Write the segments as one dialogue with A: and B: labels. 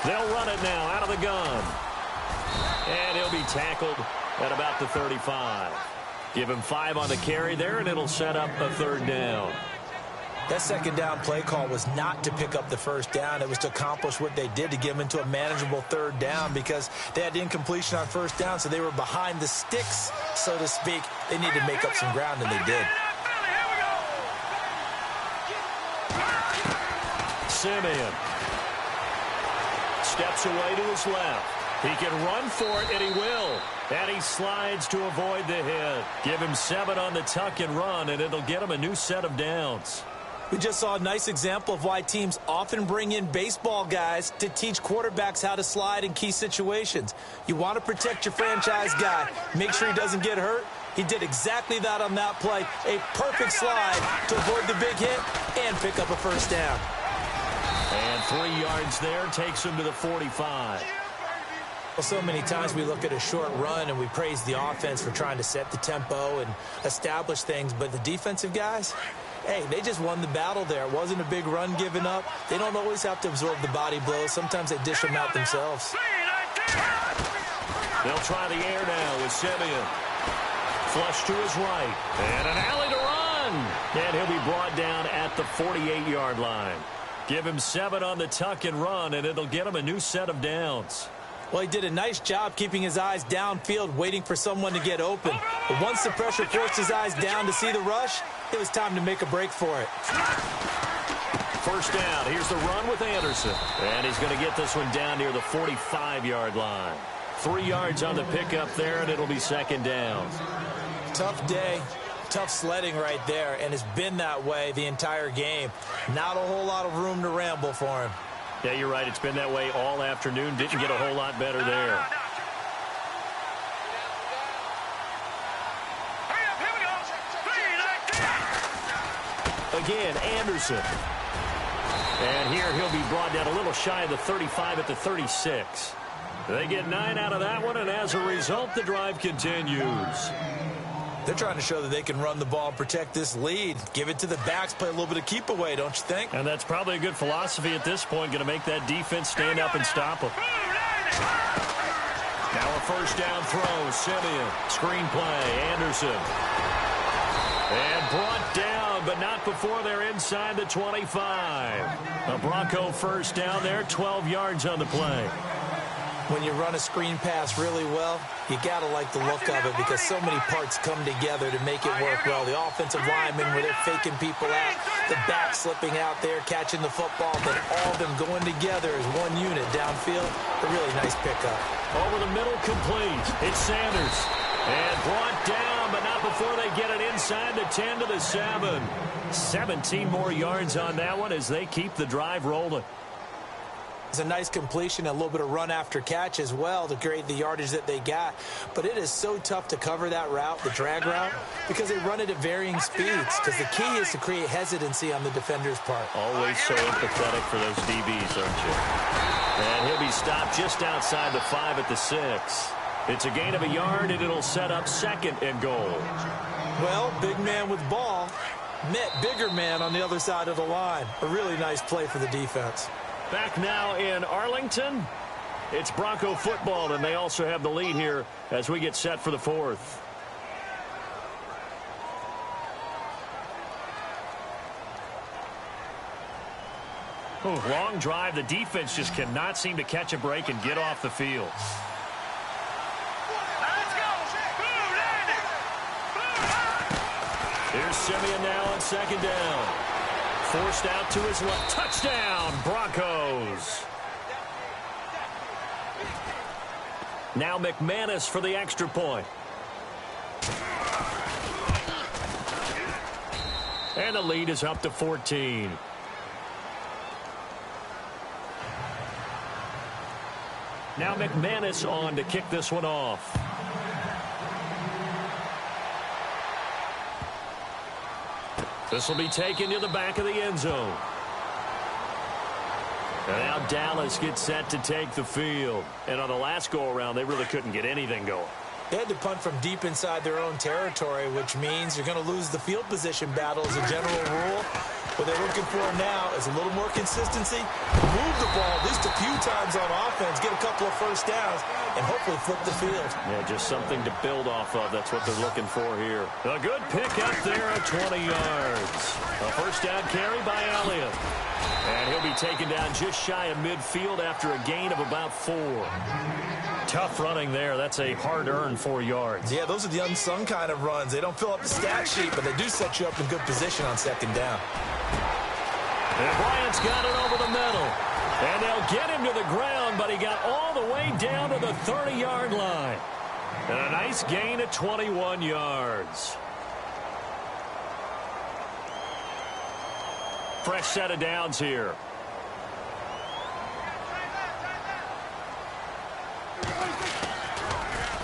A: They'll run it now out of the gun. And he'll be tackled at about the 35. Give him 5 on the carry there, and it'll set up a 3rd down.
B: That 2nd down play call was not to pick up the 1st down. It was to accomplish what they did, to get them into a manageable 3rd down, because they had incompletion on 1st down, so they were behind the sticks, so to speak. They needed to make up some ground, and they did.
A: Simeon steps away to his left. He can run for it, and he will. And he slides to avoid the hit. Give him 7 on the tuck and run, and it'll get him a new set of downs.
B: We just saw a nice example of why teams often bring in baseball guys to teach quarterbacks how to slide in key situations. You want to protect your franchise guy. Make sure he doesn't get hurt. He did exactly that on that play. A perfect slide to avoid the big hit and pick up a 1st down.
A: And 3 yards there takes him to the 45.
B: Well, so many times we look at a short run and we praise the offense for trying to set the tempo and establish things, but the defensive guys, hey, they just won the battle there. It wasn't a big run given up. They don't always have to absorb the body blows. Sometimes they dish them out themselves.
A: They'll try the air now with Simeon. Flush to his right. And an alley to run. And he'll be brought down at the 48-yard line. Give him 7 on the tuck and run, and it'll get him a new set of downs.
B: Well, he did a nice job keeping his eyes downfield, waiting for someone to get open. But once the pressure forced his eyes down to see the rush, it was time to make a break for it.
A: 1st down. Here's the run with Anderson. And he's going to get this one down near the 45-yard line. 3 yards on the pickup there, and it'll be 2nd down.
B: Tough day. Tough sledding right there, and it's been that way the entire game. Not a whole lot of room to ramble for him.
A: Yeah, you're right. It's been that way all afternoon. Didn't get a whole lot better there. Again, Anderson. And here he'll be brought down a little shy of the 35 at the 36. They get 9 out of that one, and as a result, the drive continues.
B: They're trying to show that they can run the ball and protect this lead. Give it to the backs, play a little bit of keep away, don't you think?
A: And that's probably a good philosophy at this point, going to make that defense stand up and stop them. Now a 1st down throw, Simeon. Screen play, Anderson. And brought down, but not before they're inside the 25. A Bronco 1st down there, 12 yards on the play.
B: When you run a screen pass really well, you got to like the look of it because so many parts come together to make it work well. The offensive linemen where they're faking people out, the back slipping out there, catching the football, but all of them going together as one unit downfield. A really nice pickup.
A: Over the middle, complete. It's Sanders. And brought down, but not before they get it inside the 10 to the 7. 17 more yards on that one as they keep the drive rolling.
B: It's a nice completion, a little bit of run after catch as well to create the yardage that they got. But it is so tough to cover that route, the drag route, because they run it at varying speeds. Because the key is to create hesitancy on the defender's part.
A: Always so empathetic for those DBs, aren't you? And he'll be stopped just outside the 5 at the 6. It's a gain of a yard, and it'll set up 2nd and goal.
B: Well, big man with ball met bigger man on the other side of the line. A really nice play for the defense.
A: Back now in Arlington. It's Bronco football, and they also have the lead here as we get set for the 4th. Oh, long drive. The defense just cannot seem to catch a break and get off the field. Here's Simeon now on 2nd down. Forced out to his left. Touchdown, Broncos. Now McManus for the extra point. And the lead is up to 14. Now McManus on to kick this one off. This will be taken to the back of the end zone. And now Dallas gets set to take the field. And on the last go-around, they really couldn't get anything going.
B: They had to punt from deep inside their own territory, which means you're going to lose the field position battle as a general rule. What they're looking for now is a little more consistency, move the ball at least a few times on offense, get a couple of first downs, and hopefully flip the field.
A: Yeah, just something to build off of. That's what they're looking for here. A good pick up there at 20 yards. A first down carry by Elliott. And he'll be taken down just shy of midfield after a gain of about 4. Tough running there. That's a hard-earned 4 yards.
B: Yeah, those are the unsung kind of runs. They don't fill up the stat sheet, but they do set you up in good position on second down.
A: And Bryant's got it over the middle. And they'll get him to the ground, but he got all the way down to the 30-yard line. And a nice gain of 21 yards. Fresh set of downs here.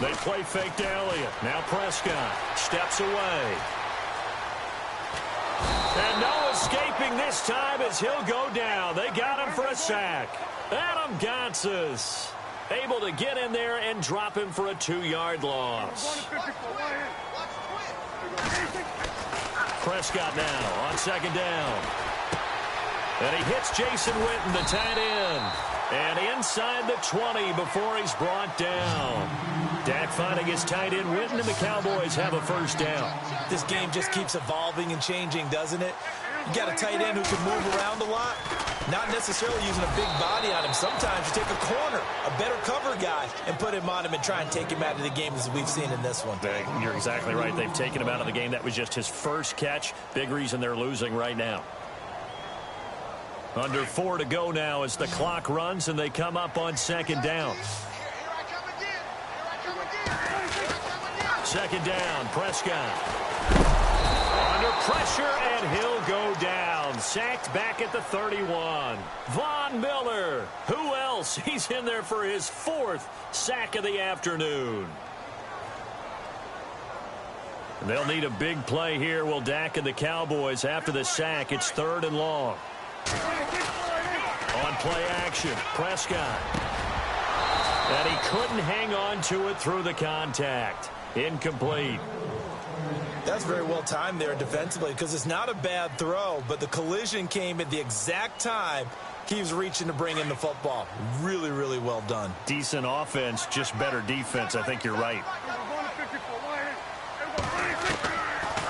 A: They play fake to Elliott. Now Prescott steps away. And no escaping this time as he'll go down. They got him for a sack. Adam Gotsis able to get in there and drop him for a 2-yard loss. Prescott now on second down. And he hits Jason Witten, the tight end. And inside the 20 before he's brought down. Dak finding his tight end Witten, and the Cowboys have a first down.
B: This game just keeps evolving and changing, doesn't it? You got a tight end who can move around a lot. Not necessarily using a big body on him. Sometimes you take a corner, a better cover guy, and put him on him and try and take him out of the game as we've seen in this one.
A: You're exactly right. They've taken him out of the game. That was just his first catch. Big reason they're losing right now. Under 4 to go now as the clock runs and they come up on second down. Second down, Prescott. Under pressure, and he'll go down. Sacked back at the 31. Von Miller. Who else? He's in there for his 4th sack of the afternoon. They'll need a big play here, will Dak and the Cowboys. After the sack, it's 3rd and long. On play action, Prescott. And he couldn't hang on to it through the contact. Incomplete.
B: That's very well timed there defensively because it's not a bad throw, but the collision came at the exact time he was reaching to bring in the football. Really, really well done.
A: Decent offense, just better defense. I think you're right.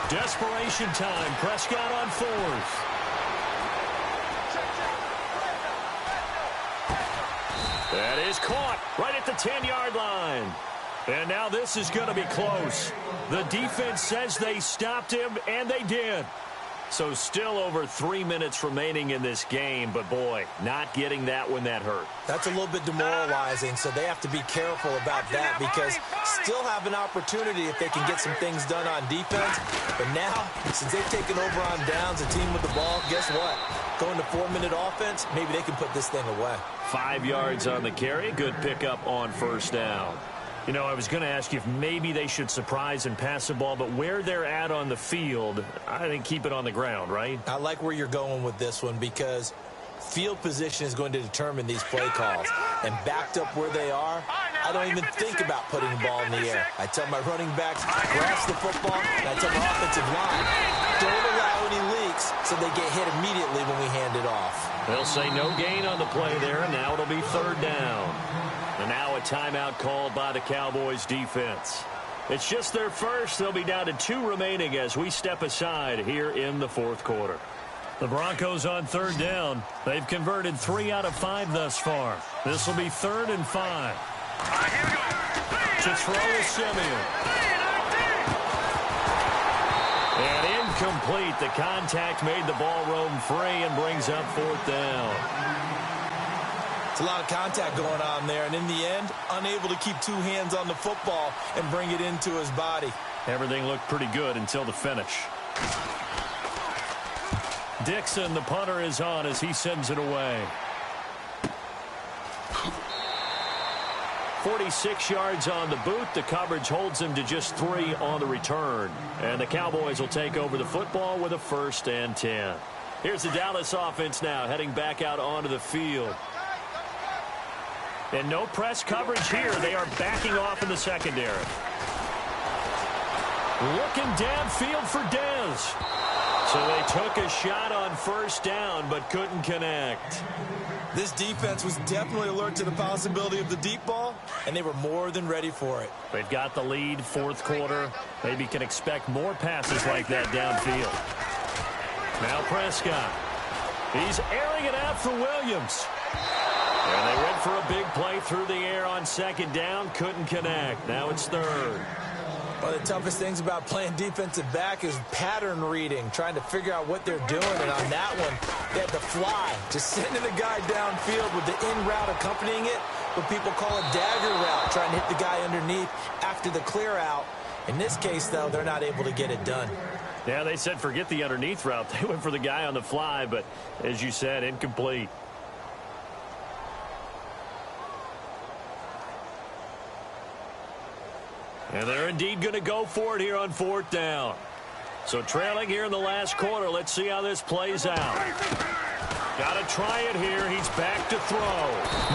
A: Desperation time. Prescott on 4th. That is caught right at the 10-yard line. And now this is going to be close. The defense says they stopped him, and they did. So still over 3 minutes remaining in this game, but boy, not getting that when that hurt.
B: That's a little bit demoralizing, so they have to be careful about that because still have an opportunity if they can get some things done on defense. But now, since they've taken over on downs, a team with the ball, guess what? Going to 4-minute offense, maybe they can put this thing away.
A: 5 yards on the carry. Good pickup on first down. You know, I was going to ask you if maybe they should surprise and pass the ball, but where they're at on the field, I think keep it on the ground, right?
B: I like where you're going with this one because field position is going to determine these play calls. And backed up where they are, I don't even think about putting the ball in the air. I tell my running backs, grasp the football, and I tell my offensive line, don't allow any leaks so they get hit immediately when we hand it off.
A: They'll say no gain on the play there, and now it'll be 3rd down. And now a timeout called by the Cowboys defense. It's just their first. They'll be down to 2 remaining as we step aside here in the 4th quarter. The Broncos on 3rd down. They've converted 3 out of 5 thus far. This will be 3rd and 5. To throw is Simeon. And incomplete. The contact made the ball roam free and brings up 4th down.
B: It's a lot of contact going on there, and in the end, unable to keep 2 hands on the football and bring it into his body.
A: Everything looked pretty good until the finish. Dixon, the punter, is on as he sends it away. 46 yards on the boot. The coverage holds him to just 3 on the return. And the Cowboys will take over the football with a 1st and 10. Here's the Dallas offense now heading back out onto the field. And no press coverage here. They are backing off in the secondary. Looking downfield for Dez. So they took a shot on first down but couldn't connect.
B: This defense was definitely alert to the possibility of the deep ball, and they were more than ready for it.
A: They've got the lead, fourth quarter. Maybe can expect more passes like that downfield. Now Prescott. He's airing it out for Williams. And they went for a big play through the air on second down. Couldn't connect. Now it's third.
B: One of the toughest things about playing defensive back is pattern reading, trying to figure out what they're doing. And on that one, they had to fly, just sending the guy downfield with the in route accompanying it, what people call a dagger route, trying to hit the guy underneath after the clear out. In this case, though, they're not able to get it done.
A: Yeah, they said forget the underneath route. They went for the guy on the fly, but as you said, incomplete. And they're indeed going to go for it here on fourth down. So trailing here in the last quarter. Let's see how this plays out. Got to try it here. He's back to throw.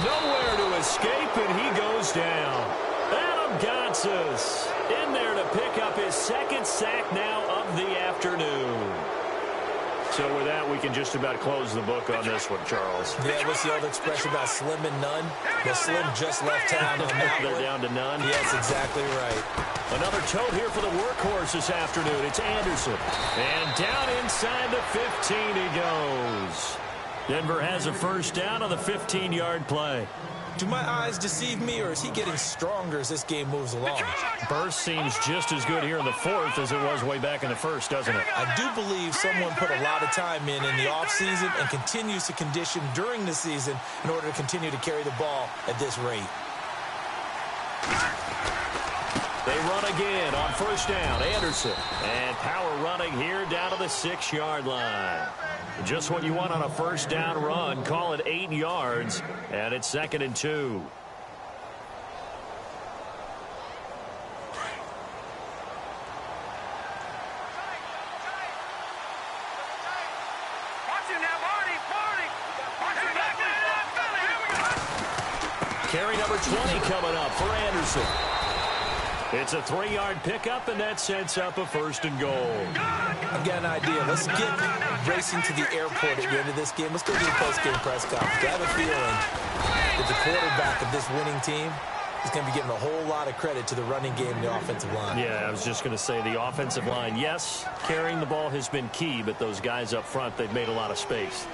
A: Nowhere to escape, and he goes down. Adam Gotsis in there to pick up his second sack now of the afternoon. So with that, we can just about close the book on this one, Charles.
B: Yeah, what's the old expression about slim and none? Well, Slim just left town on that
A: They're
B: one.
A: down to none.
B: Yes, exactly right.
A: Another tote here for the workhorse this afternoon. It's Anderson. And down inside the 15 he goes. Denver has a first down on the 15-yard play.
B: Do my eyes deceive me, or is he getting stronger as this game moves along?
A: Burst seems just as good here in the fourth as it was way back in the first, doesn't it?
B: I do believe someone put a lot of time in the offseason and continues to condition during the season in order to continue to carry the ball at this rate.
A: They run again on first down. Anderson. And power running here down to the 6-yard line. Just what you want on a first down run. Call it 8 yards. And it's 2nd and 2. Carry number 20 coming up for Anderson. It's a 3-yard pickup, and that sets up a 1st and goal.
B: I've got an idea. Let's get racing to the airport at the end of this game. Let's go to the post-game press conference. I have a feeling that the quarterback of this winning team is going to be giving a whole lot of credit to the running game and the offensive line.
A: Yeah, I was just going to say the offensive line, yes, carrying the ball has been key, but those guys up front, they've made a lot of space.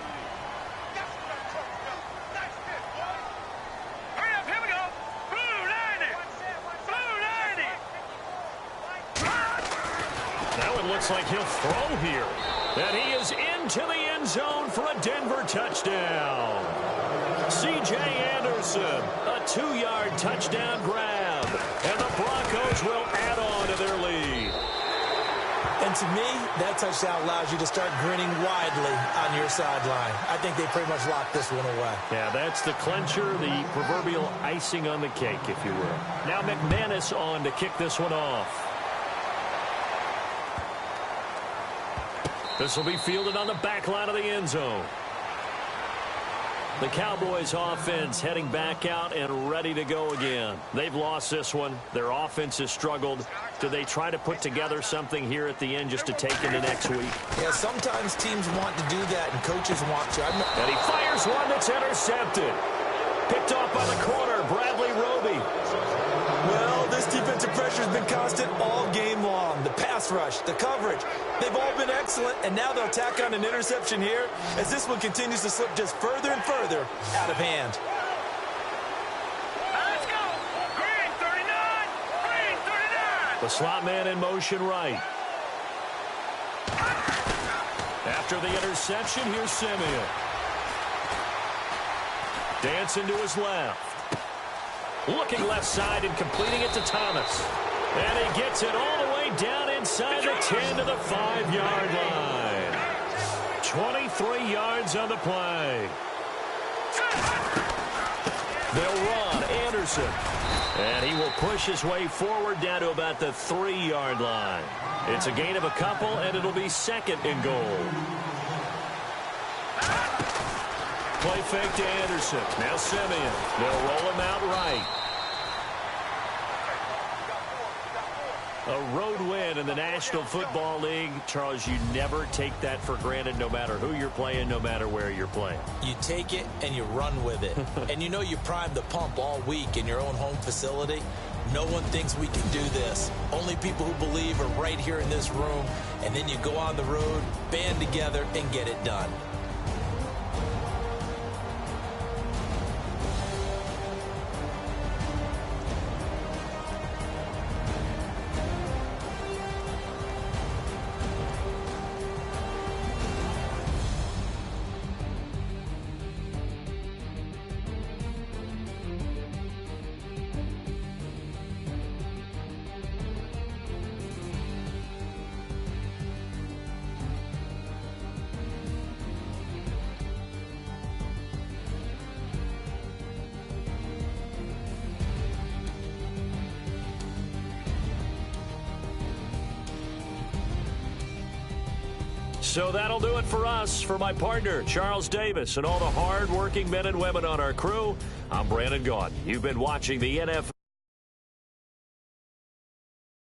A: Looks like he'll throw here. And he is into the end zone for a Denver touchdown. C.J. Anderson, a 2-yard touchdown grab. And the Broncos will add on to their lead.
B: And to me, that touchdown allows you to start grinning widely on your sideline. I think they pretty much locked this one away.
A: Yeah, that's the clincher, the proverbial icing on the cake, if you will. Now McManus on to kick this one off. This will be fielded on the back line of the end zone. The Cowboys offense heading back out and ready to go again. They've lost this one. Their offense has struggled. Do they try to put together something here at the end just to take into next week?
B: Yeah, sometimes teams want to do that and coaches want to.
A: And he fires one that's intercepted. Picked off by the corner, Bradley Roby.
B: Well, this defensive pressure has been constant all game long. The pass rush, the coverage, they've all been excellent, and now they'll tack on an interception here as this one continues to slip just further and further out of hand.
C: Let's go! Green 39! Green 39!
A: The slot man in motion right. After the interception, here's Simeon. Dancing to his left. Looking left side and completing it to Thomas. And he gets it all the way down inside the 10 to the 5-yard line. 23 yards on the play. They'll run Anderson. And he will push his way forward down to about the 3-yard line. It's a gain of a couple, and it'll be 2nd and goal. Play fake to Anderson. Now Simeon. They'll roll him out right. A road win in the National Football League. Charles, you never take that for granted no matter who you're playing, no matter where you're playing.
B: You take it and you run with it. And you know you primed the pump all week in your own home facility. No one thinks we can do this. Only people who believe are right here in this room. And then you go on the road, band together, and get it done.
A: So that'll do it for us. For my partner, Charles Davis, and all the hard-working men and women on our crew, I'm Brandon Gaudin. You've been watching the NFL.